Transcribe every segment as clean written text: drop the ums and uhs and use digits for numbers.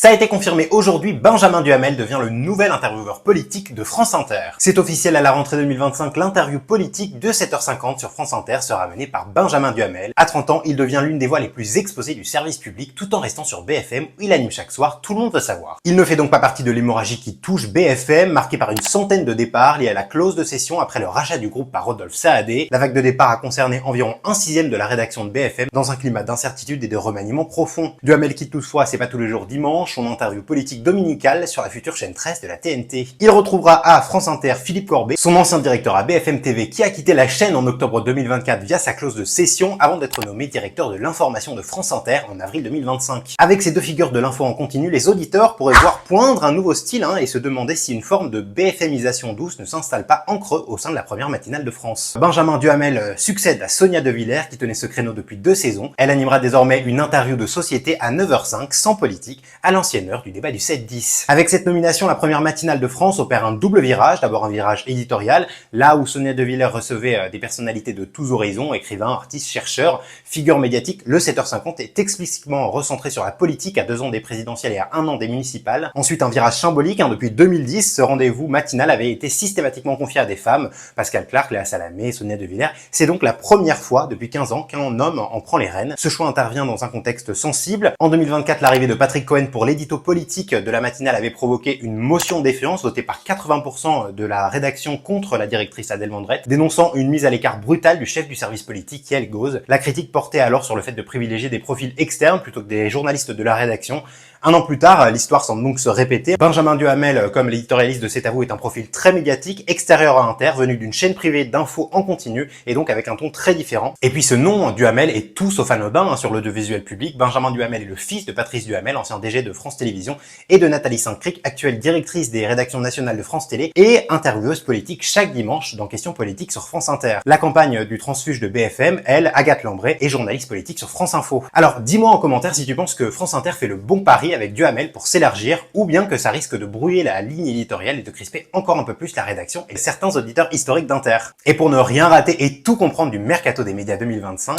Ça a été confirmé aujourd'hui, Benjamin Duhamel devient le nouvel intervieweur politique de France Inter. C'est officiel à la rentrée 2025, l'interview politique de 7h50 sur France Inter sera menée par Benjamin Duhamel. À 30 ans, il devient l'une des voix les plus exposées du service public tout en restant sur BFM où il anime chaque soir Tout le monde veut savoir. Il ne fait donc pas partie de l'hémorragie qui touche BFM, marquée par une centaine de départs liés à la clause de cession après le rachat du groupe par Rodolphe Saadé. La vague de départ a concerné environ 1/6 de la rédaction de BFM dans un climat d'incertitude et de remaniement profond. Duhamel quitte toutefois, c'est pas tous les jours dimanche, son interview politique dominicale sur la future chaîne 13 de la TNT. Il retrouvera à France Inter Philippe Corbet, son ancien directeur à BFM TV qui a quitté la chaîne en octobre 2024 via sa clause de cession avant d'être nommé directeur de l'information de France Inter en avril 2025. Avec ces deux figures de l'info en continu, les auditeurs pourraient voir poindre un nouveau style et se demander si une forme de BFMisation douce ne s'installe pas en creux au sein de la première matinale de France. Benjamin Duhamel succède à Sonia De Villers qui tenait ce créneau depuis 2 saisons. Elle animera désormais une interview de société à 9h05 sans politique, à l'ancienne heure du débat du 7-10. Avec cette nomination, la première matinale de France opère un double virage. D'abord un virage éditorial, là où Sonia De Villers recevait des personnalités de tous horizons, écrivains, artistes, chercheurs, figures médiatiques. Le 7h50 est explicitement recentré sur la politique à 2 ans des présidentielles et à 1 an des municipales. Ensuite un virage symbolique, depuis 2010, ce rendez-vous matinal avait été systématiquement confié à des femmes, Pascal Clark, Léa Salamé, Sonia De Villers. C'est donc la première fois depuis 15 ans qu'un homme en prend les rênes. Ce choix intervient dans un contexte sensible. En 2024, l'arrivée de Patrick Cohen pour l'édito politique de la matinale avait provoqué une motion de défiance votée par 80% de la rédaction contre la directrice Adèle Vendrette, dénonçant une mise à l'écart brutale du chef du service politique Yael Gauze. La critique portait alors sur le fait de privilégier des profils externes plutôt que des journalistes de la rédaction. 1 an plus tard, l'histoire semble donc se répéter. Benjamin Duhamel, comme l'éditorialiste de C'est à vous, est un profil très médiatique, extérieur à Inter, venu d'une chaîne privée d'infos en continu, et donc avec un ton très différent. Et puis ce nom, Duhamel, est tout sauf anodin sur l'audiovisuel public. Benjamin Duhamel est le fils de Patrice Duhamel, ancien DG de France Télévisions, et de Nathalie Saint-Cric, actuelle directrice des rédactions nationales de France Télé, et intervieweuse politique chaque dimanche dans Questions politiques sur France Inter. La campagne du transfuge de BFM, elle, Agathe Lambray, est journaliste politique sur France Info. Alors dis-moi en commentaire si tu penses que France Inter fait le bon pari avec Duhamel pour s'élargir, ou bien que ça risque de brouiller la ligne éditoriale et de crisper encore un peu plus la rédaction et certains auditeurs historiques d'Inter. Et pour ne rien rater et tout comprendre du mercato des médias 2025,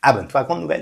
abonne-toi à Grande Nouvelle.